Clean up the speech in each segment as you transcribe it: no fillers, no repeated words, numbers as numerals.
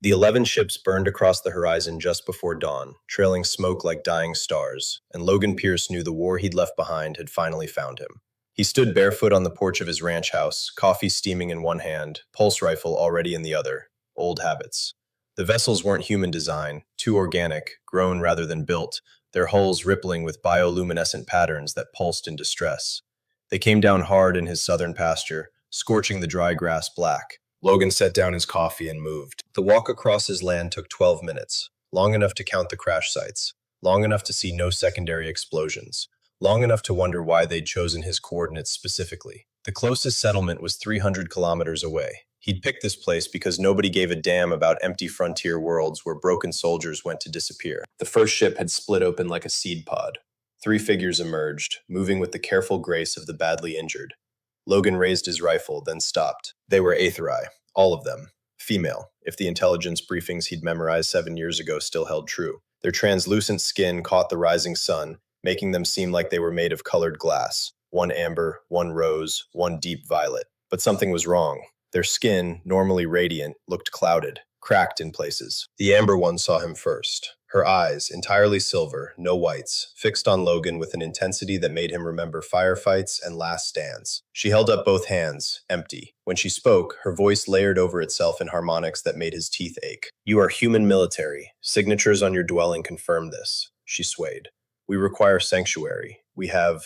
The 11 ships burned across the horizon just before dawn, trailing smoke like dying stars, and Logan Pierce knew the war he'd left behind had finally found him. He stood barefoot on the porch of his ranch house, coffee steaming in one hand, pulse rifle already in the other. Old habits. The vessels weren't human design, too organic, grown rather than built, their hulls rippling with bioluminescent patterns that pulsed in distress. They came down hard in his southern pasture, scorching the dry grass black. Logan set down his coffee and moved. The walk across his land took 12 minutes, long enough to count the crash sites, long enough to see no secondary explosions, long enough to wonder why they'd chosen his coordinates specifically. The closest settlement was 300 kilometers away. He'd picked this place because nobody gave a damn about empty frontier worlds where broken soldiers went to disappear. The first ship had split open like a seed pod. Three figures emerged, moving with the careful grace of the badly injured. Logan raised his rifle, then stopped. They were Aetheri, all of them. Female, if the intelligence briefings he'd memorized 7 years ago still held true. Their translucent skin caught the rising sun, making them seem like they were made of colored glass. One amber, one rose, one deep violet. But something was wrong. Their skin, normally radiant, looked clouded, cracked in places. The amber one saw him first. Her eyes, entirely silver, no whites, fixed on Logan with an intensity that made him remember firefights and last stands. She held up both hands, empty. When she spoke, her voice layered over itself in harmonics that made his teeth ache. "You are human military. Signatures on your dwelling confirm this." She swayed. "We require sanctuary. We have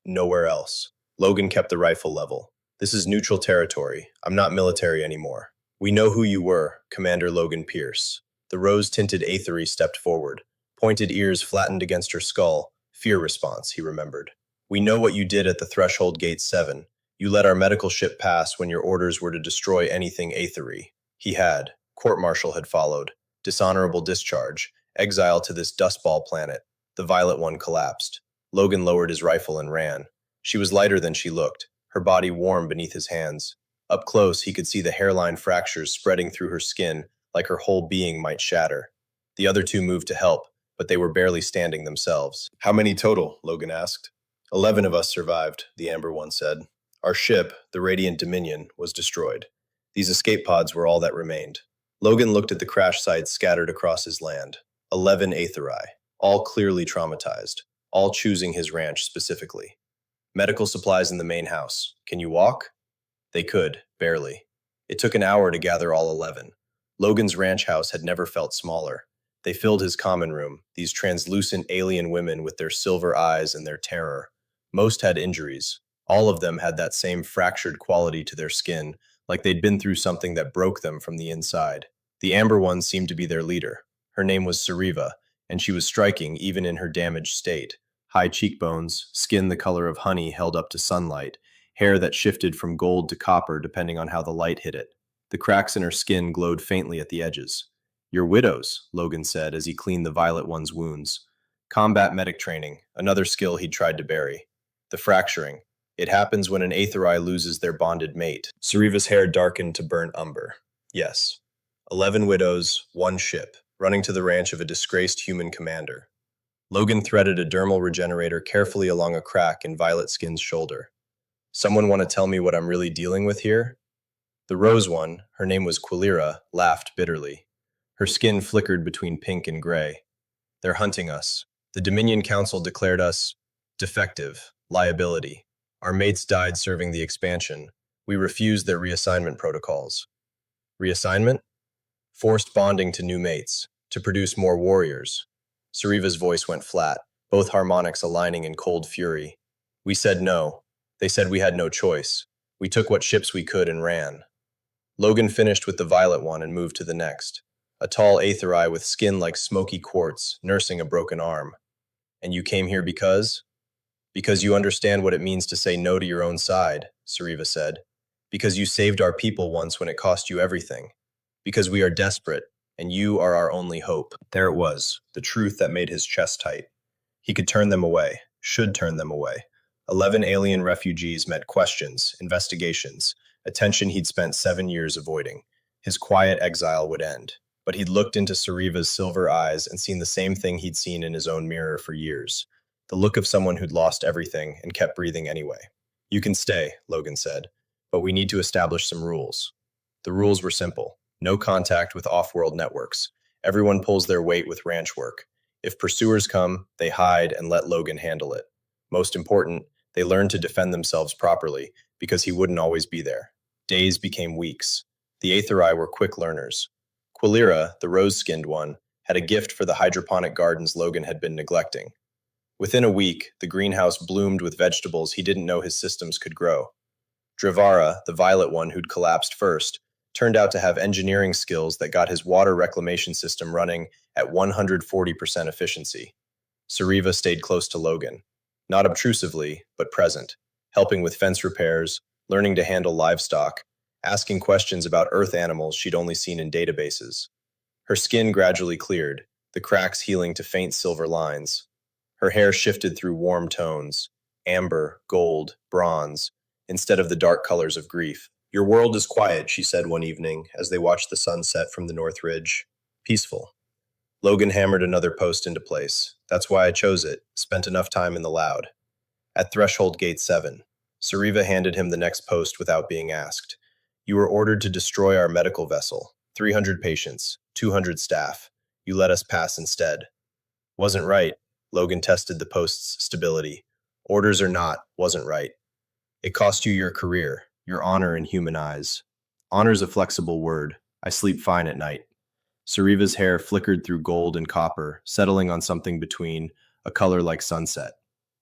nowhere else." Logan kept the rifle level. "This is neutral territory. I'm not military anymore." "We know who you were, Commander Logan Pierce." The rose-tinted Aetheri stepped forward. Pointed ears flattened against her skull. Fear response, he remembered. "We know what you did at the Threshold Gate 7. You let our medical ship pass when your orders were to destroy anything Aetheri." He had. Court-martial had followed. Dishonorable discharge. Exile to this dustball planet. The violet one collapsed. Logan lowered his rifle and ran. She was lighter than she looked, her body warm beneath his hands. Up close, he could see the hairline fractures spreading through her skin, like her whole being might shatter. The other two moved to help, but they were barely standing themselves. "How many total?" Logan asked. 11 of us survived, the Amber one said. "Our ship, the Radiant Dominion, was destroyed. These escape pods were all that remained." Logan looked at the crash sites scattered across his land. 11 Aetheri, all clearly traumatized, all choosing his ranch specifically. "Medical supplies in the main house. Can you walk?" They could, barely. It took an hour to gather all 11. Logan's ranch house had never felt smaller. They filled his common room, these translucent alien women with their silver eyes and their terror. Most had injuries. All of them had that same fractured quality to their skin, like they'd been through something that broke them from the inside. The amber one seemed to be their leader. Her name was Sariva, and she was striking even in her damaged state. High cheekbones, skin the color of honey held up to sunlight, hair that shifted from gold to copper depending on how the light hit it. The cracks in her skin glowed faintly at the edges. "You're widows," Logan said as he cleaned the violet one's wounds. Combat medic training, another skill he'd tried to bury. The fracturing. It happens when an Aetheri loses their bonded mate. Sariva's hair darkened to burnt umber. Yes. 11 widows, one ship, running to the ranch of a disgraced human commander. Logan threaded a dermal regenerator carefully along a crack in Violet Skin's shoulder. "Someone want to tell me what I'm really dealing with here?" The rose one, her name was Quilira, laughed bitterly. Her skin flickered between pink and gray. "They're hunting us. The Dominion Council declared us defective, liability. Our mates died serving the expansion. We refused their reassignment protocols." "Reassignment?" "Forced bonding to new mates, to produce more warriors." Sariva's voice went flat, both harmonics aligning in cold fury. "We said no. They said we had no choice. We took what ships we could and ran." Logan finished with the violet one and moved to the next. A tall Aetheri with skin like smoky quartz, nursing a broken arm. "And you came here because?" "Because you understand what it means to say no to your own side," Sariva said. "Because you saved our people once when it cost you everything. Because we are desperate, and you are our only hope." There it was, the truth that made his chest tight. He could turn them away, should turn them away. 11 alien refugees met questions, investigations, attention he'd spent 7 years avoiding. His quiet exile would end. But he'd looked into Sariva's silver eyes and seen the same thing he'd seen in his own mirror for years. The look of someone who'd lost everything and kept breathing anyway. "You can stay," Logan said, "but we need to establish some rules." The rules were simple. No contact with off-world networks. Everyone pulls their weight with ranch work. If pursuers come, they hide and let Logan handle it. Most important, they learn to defend themselves properly because he wouldn't always be there. Days became weeks. The Aetheri were quick learners. Quilira, the rose-skinned one, had a gift for the hydroponic gardens Logan had been neglecting. Within a week, the greenhouse bloomed with vegetables he didn't know his systems could grow. Drivara, the violet one who'd collapsed first, turned out to have engineering skills that got his water reclamation system running at 140% efficiency. Sariva stayed close to Logan, not obtrusively, but present, helping with fence repairs, learning to handle livestock, asking questions about earth animals she'd only seen in databases. Her skin gradually cleared, the cracks healing to faint silver lines. Her hair shifted through warm tones, amber, gold, bronze, instead of the dark colors of grief. "Your world is quiet," she said one evening as they watched the sun set from the north ridge. "Peaceful." Logan hammered another post into place. "That's why I chose it. Spent enough time in the loud." At Threshold Gate 7, Sariva handed him the next post without being asked. "You were ordered to destroy our medical vessel. 300 patients, 200 staff. You let us pass instead." "Wasn't right." Logan tested the post's stability. "Orders or not, wasn't right. It cost you your career, your honor in human eyes." "Honor's a flexible word. I sleep fine at night." Sariva's hair flickered through gold and copper, settling on something between, a color like sunset.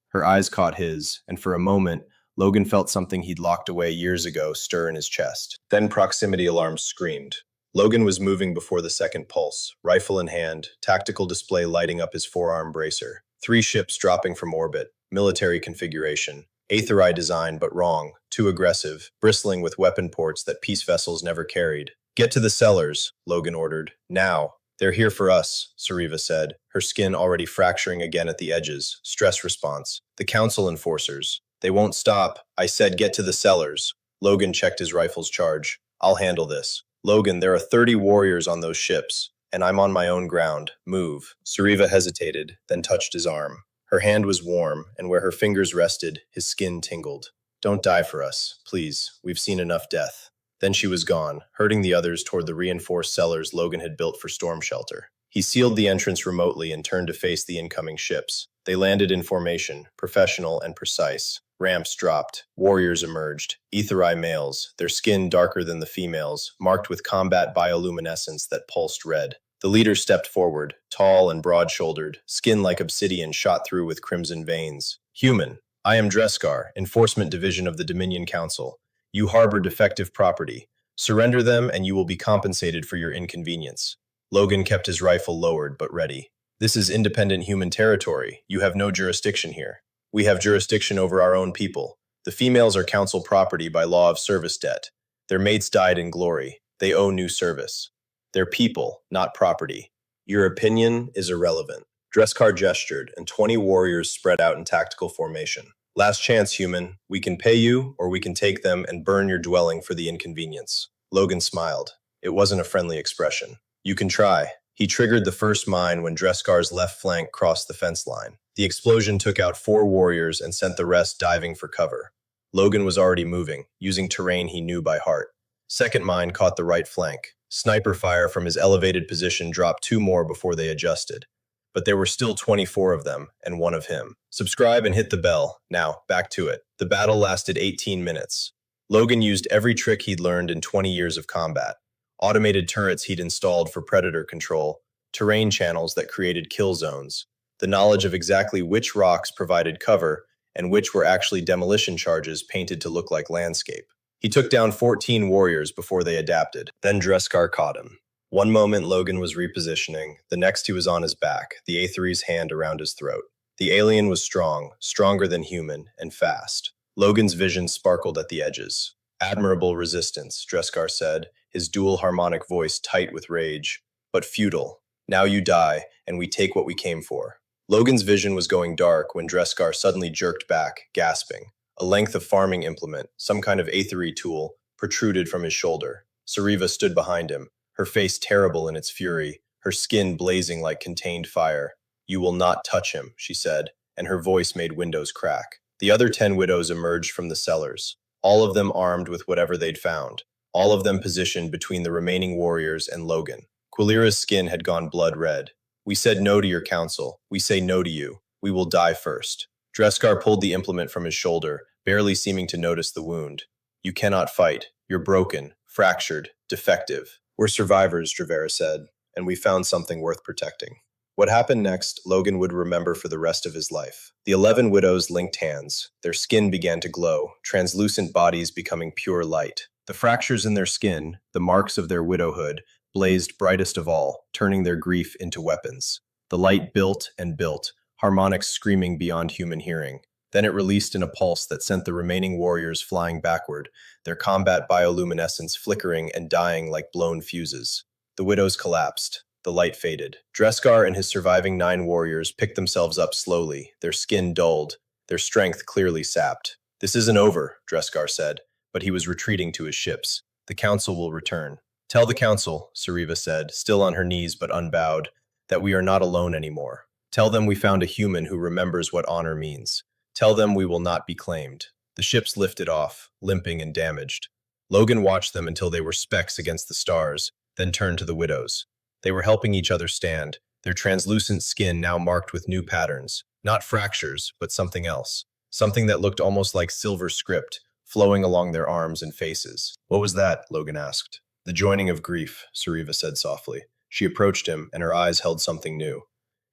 Her eyes caught his, and for a moment, Logan felt something he'd locked away years ago stir in his chest. Then proximity alarms screamed. Logan was moving before the second pulse, rifle in hand, tactical display lighting up his forearm bracer. 3 ships dropping from orbit, military configuration. Aetheri design, but wrong, too aggressive, bristling with weapon ports that peace vessels never carried. "Get to the cellars," Logan ordered. "Now." "They're here for us," Sariva said, her skin already fracturing again at the edges. Stress response. "The Council enforcers. They won't stop. I said get to the cellars." Logan checked his rifle's charge. "I'll handle this." "Logan, there are 30 warriors on those ships, and I'm on my own ground. Move." Sariva hesitated, then touched his arm. Her hand was warm, and where her fingers rested, his skin tingled. "Don't die for us, please. We've seen enough death." Then she was gone, herding the others toward the reinforced cellars Logan had built for storm shelter. He sealed the entrance remotely and turned to face the incoming ships. They landed in formation, professional and precise. Ramps dropped. Warriors emerged. Aetheri males, their skin darker than the females, marked with combat bioluminescence that pulsed red. The leader stepped forward, tall and broad-shouldered, skin like obsidian shot through with crimson veins. "Human, I am Dreskar, Enforcement Division of the Dominion Council. You harbor defective property. Surrender them and you will be compensated for your inconvenience." Logan kept his rifle lowered but ready. "This is independent human territory. You have no jurisdiction here. We have jurisdiction over our own people. The females are council property by law of service debt. Their mates died in glory. They owe new service. They're people, not property. Your opinion is irrelevant." Dreskar gestured, and 20 warriors spread out in tactical formation. "Last chance, human. We can pay you, or we can take them and burn your dwelling for the inconvenience." Logan smiled. It wasn't a friendly expression. "You can try." He triggered the first mine when Dreskar's left flank crossed the fence line. The explosion took out 4 warriors and sent the rest diving for cover. Logan was already moving, using terrain he knew by heart. Second mine caught the right flank. Sniper fire from his elevated position dropped 2 more before they adjusted. But there were still 24 of them, and 1 of him. Subscribe and hit the bell. Now, back to it. The battle lasted 18 minutes. Logan used every trick he'd learned in 20 years of combat. Automated turrets he'd installed for predator control, terrain channels that created kill zones, the knowledge of exactly which rocks provided cover and which were actually demolition charges painted to look like landscape. He took down 14 warriors before they adapted. Then Dreskar caught him. One moment Logan was repositioning, the next he was on his back, the Aetheri's hand around his throat. The alien was strong, stronger than human, and fast. Logan's vision sparkled at the edges. "Admirable resistance," Dreskar said, his dual harmonic voice tight with rage. "But futile. Now you die, and we take what we came for." Logan's vision was going dark when Dreskar suddenly jerked back, gasping. A length of farming implement, some kind of aethery tool, protruded from his shoulder. Sariva stood behind him, her face terrible in its fury, her skin blazing like contained fire. "You will not touch him," she said, and her voice made windows crack. The other 10 widows emerged from the cellars, all of them armed with whatever they'd found. all of them positioned between the remaining warriors and Logan. Quilira's skin had gone blood red. We said no to your counsel. We say no to you. We will die first. Dreskar pulled the implement from his shoulder, barely seeming to notice the wound. You cannot fight. You're broken, fractured, defective. We're survivors, Dravera said, and we found something worth protecting. What happened next, Logan would remember for the rest of his life. The 11 widows linked hands. Their skin began to glow, translucent bodies becoming pure light. The fractures in their skin, the marks of their widowhood, blazed brightest of all, turning their grief into weapons. The light built and built, harmonics screaming beyond human hearing. Then it released in a pulse that sent the remaining warriors flying backward, their combat bioluminescence flickering and dying like blown fuses. The widows collapsed. The light faded. Dreskar and his surviving 9 warriors picked themselves up slowly, their skin dulled, their strength clearly sapped. This isn't over, Dreskar said, but he was retreating to his ships. The council will return. Tell the council, Sariva said, still on her knees but unbowed, that we are not alone anymore. Tell them we found a human who remembers what honor means. Tell them we will not be claimed. The ships lifted off, limping and damaged. Logan watched them until they were specks against the stars, then turned to the widows. They were helping each other stand, their translucent skin now marked with new patterns. Not fractures, but something else. Something that looked almost like silver script, flowing along their arms and faces. What was that? Logan asked. The joining of grief, Sariva said softly. She approached him, and her eyes held something new.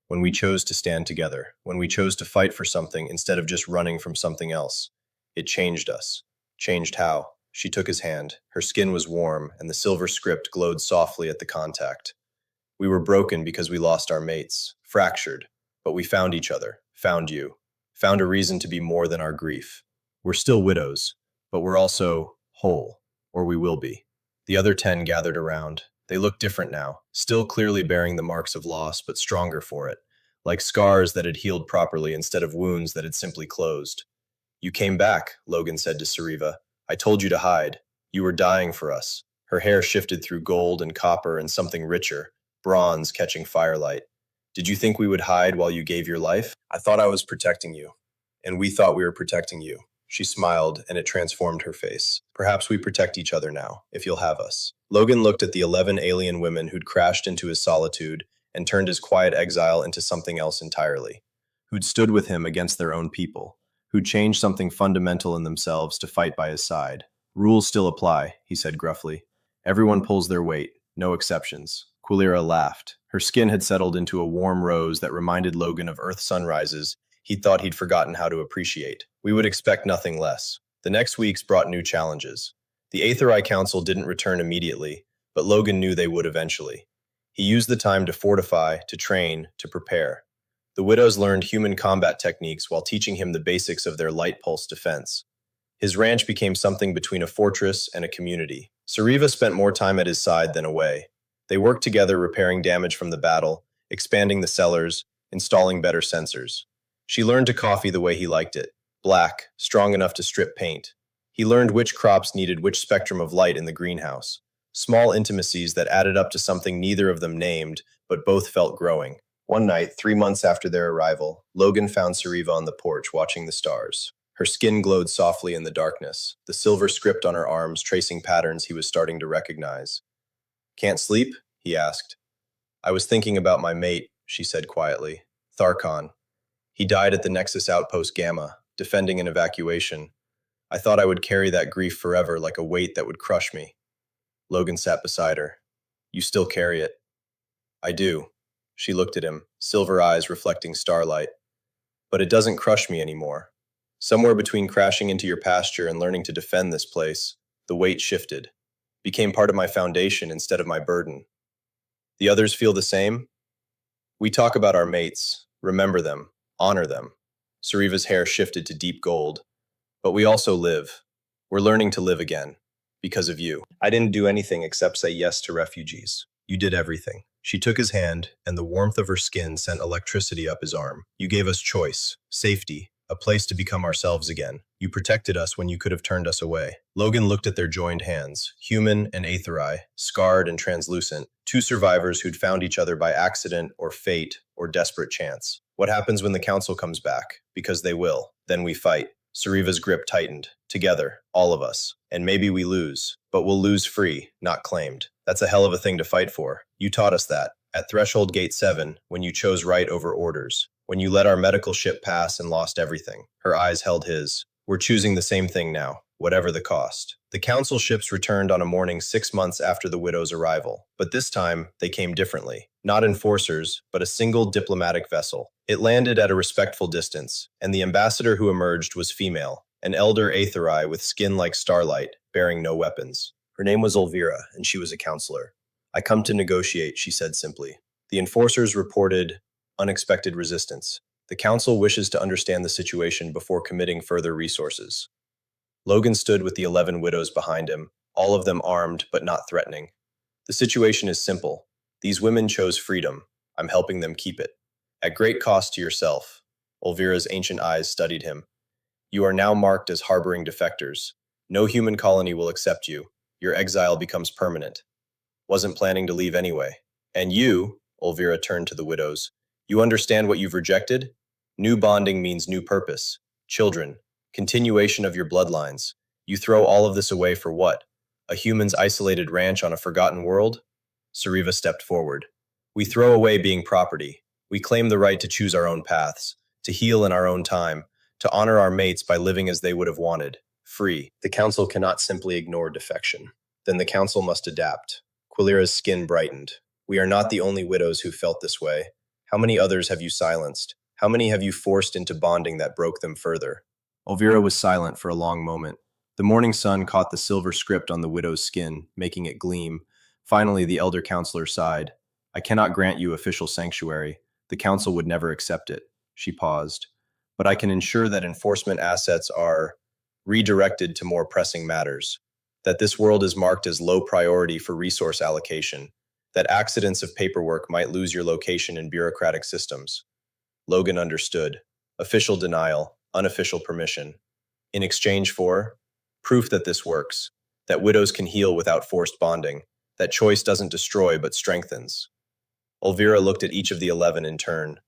When we chose to stand together, when we chose to fight for something instead of just running from something else. It changed us. Changed how? She took his hand. Her skin was warm, and the silver script glowed softly at the contact. We were broken because we lost our mates, fractured, but we found each other, found you, found a reason to be more than our grief. We're still widows, but we're also whole, or we will be. The other 10 gathered around. They looked different now, still clearly bearing the marks of loss, but stronger for it, like scars that had healed properly instead of wounds that had simply closed. You came back, Logan said to Sariva. I told you to hide. You were dying for us. Her hair shifted through gold and copper and something richer, bronze catching firelight. Did you think we would hide while you gave your life? I thought I was protecting you, and we thought we were protecting you. She smiled, and it transformed her face. Perhaps we protect each other now, if you'll have us. Logan looked at the 11 alien women who'd crashed into his solitude and turned his quiet exile into something else entirely, who'd stood with him against their own people, who'd changed something fundamental in themselves to fight by his side. Rules still apply, he said gruffly. Everyone pulls their weight, no exceptions. Quilira laughed. Her skin had settled into a warm rose that reminded Logan of Earth sunrises he'd thought he'd forgotten how to appreciate. We would expect nothing less. The next weeks brought new challenges. The Aetherai Council didn't return immediately, but Logan knew they would eventually. He used the time to fortify, to train, to prepare. The widows learned human combat techniques while teaching him the basics of their light pulse defense. His ranch became something between a fortress and a community. Sariva spent more time at his side than away. They worked together repairing damage from the battle, expanding the cellars, installing better sensors. She learned to coffee the way he liked it, black, strong enough to strip paint. He learned which crops needed which spectrum of light in the greenhouse. Small intimacies that added up to something neither of them named, but both felt growing. One night, 3 months after their arrival, Logan found Sariva on the porch watching the stars. Her skin glowed softly in the darkness, the silver script on her arms tracing patterns he was starting to recognize. Can't sleep? He asked. I was thinking about my mate, she said quietly. Tharkon. He died at the Nexus Outpost Gamma, defending an evacuation. I thought I would carry that grief forever like a weight that would crush me. Logan sat beside her. You still carry it. I do. She looked at him, silver eyes reflecting starlight. But it doesn't crush me anymore. Somewhere between crashing into your pasture and learning to defend this place, the weight shifted, became part of my foundation instead of my burden. The others feel the same? We talk about our mates, remember them, honor them. Sariva's hair shifted to deep gold. But we also live. We're learning to live again. Because of you. I didn't do anything except say yes to refugees. You did everything. She took his hand, and the warmth of her skin sent electricity up his arm. You gave us choice, safety, a place to become ourselves again. You protected us when you could have turned us away. Logan looked at their joined hands, human and Aetherai, scarred and translucent, 2 survivors who'd found each other by accident or fate or desperate chance. What happens when the council comes back? Because they will. Then we fight. Sariva's grip tightened. Together, all of us. And maybe we lose. but we'll lose free, not claimed. That's a hell of a thing to fight for. You taught us that. At Threshold Gate 7, when you chose right over orders. When you let our medical ship pass and lost everything. Her eyes held his. We're choosing the same thing now, whatever the cost. The Council ships returned on a morning 6 months after the Widow's arrival. But this time, they came differently. Not enforcers, but a single diplomatic vessel. It landed at a respectful distance, and the ambassador who emerged was female, an elder Aetheri with skin like starlight, bearing no weapons. Her name was Elvira, and she was a counselor. I come to negotiate, she said simply. The enforcers reported unexpected resistance. The Council wishes to understand the situation before committing further resources. Logan stood with the 11 widows behind him, all of them armed but not threatening. The situation is simple. These women chose freedom. I'm helping them keep it. At great cost to yourself. Elvira's ancient eyes studied him. You are now marked as harboring defectors. No human colony will accept you. Your exile becomes permanent. Wasn't planning to leave anyway. And you, Elvira turned to the widows, you understand what you've rejected? New bonding means new purpose. Children, continuation of your bloodlines. You throw all of this away for what? A human's isolated ranch on a forgotten world? Sariva stepped forward. We throw away being property. We claim the right to choose our own paths, to heal in our own time, to honor our mates by living as they would have wanted, free. The Council cannot simply ignore defection. Then the Council must adapt. Quilira's skin brightened. We are not the only widows who felt this way. How many others have you silenced? How many have you forced into bonding that broke them further? Elvira was silent for a long moment. The morning sun caught the silver script on the widow's skin, making it gleam. Finally, the elder counselor sighed. I cannot grant you official sanctuary. The Council would never accept it. She paused. But I can ensure that enforcement assets are redirected to more pressing matters, that this world is marked as low priority for resource allocation, that accidents of paperwork might lose your location in bureaucratic systems. Logan understood. Official denial, unofficial permission. In exchange for proof that this works, that widows can heal without forced bonding, that choice doesn't destroy but strengthens. Elvira looked at each of the 11 in turn.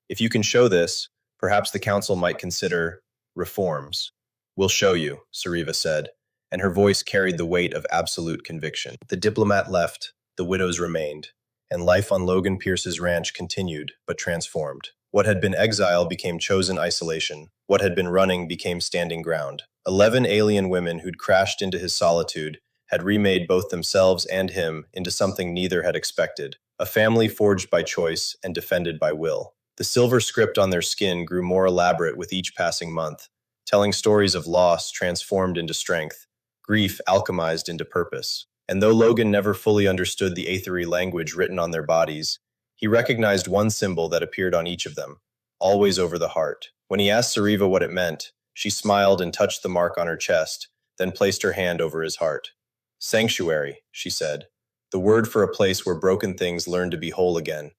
If you can show this, perhaps the Council might consider reforms. We'll show you, Sariva said, and her voice carried the weight of absolute conviction. The diplomat left, the widows remained, and life on Logan Pierce's ranch continued, but transformed. What had been exile became chosen isolation. What had been running became standing ground. 11 alien women who'd crashed into his solitude had remade both themselves and him into something neither had expected, a family forged by choice and defended by will. The silver script on their skin grew more elaborate with each passing month, telling stories of loss transformed into strength, grief alchemized into purpose. And though Logan never fully understood the Aetheri language written on their bodies, he recognized one symbol that appeared on each of them, always over the heart. When he asked Sariva what it meant, she smiled and touched the mark on her chest, then placed her hand over his heart. Sanctuary, she said, the word for a place where broken things learn to be whole again,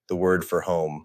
the word for home.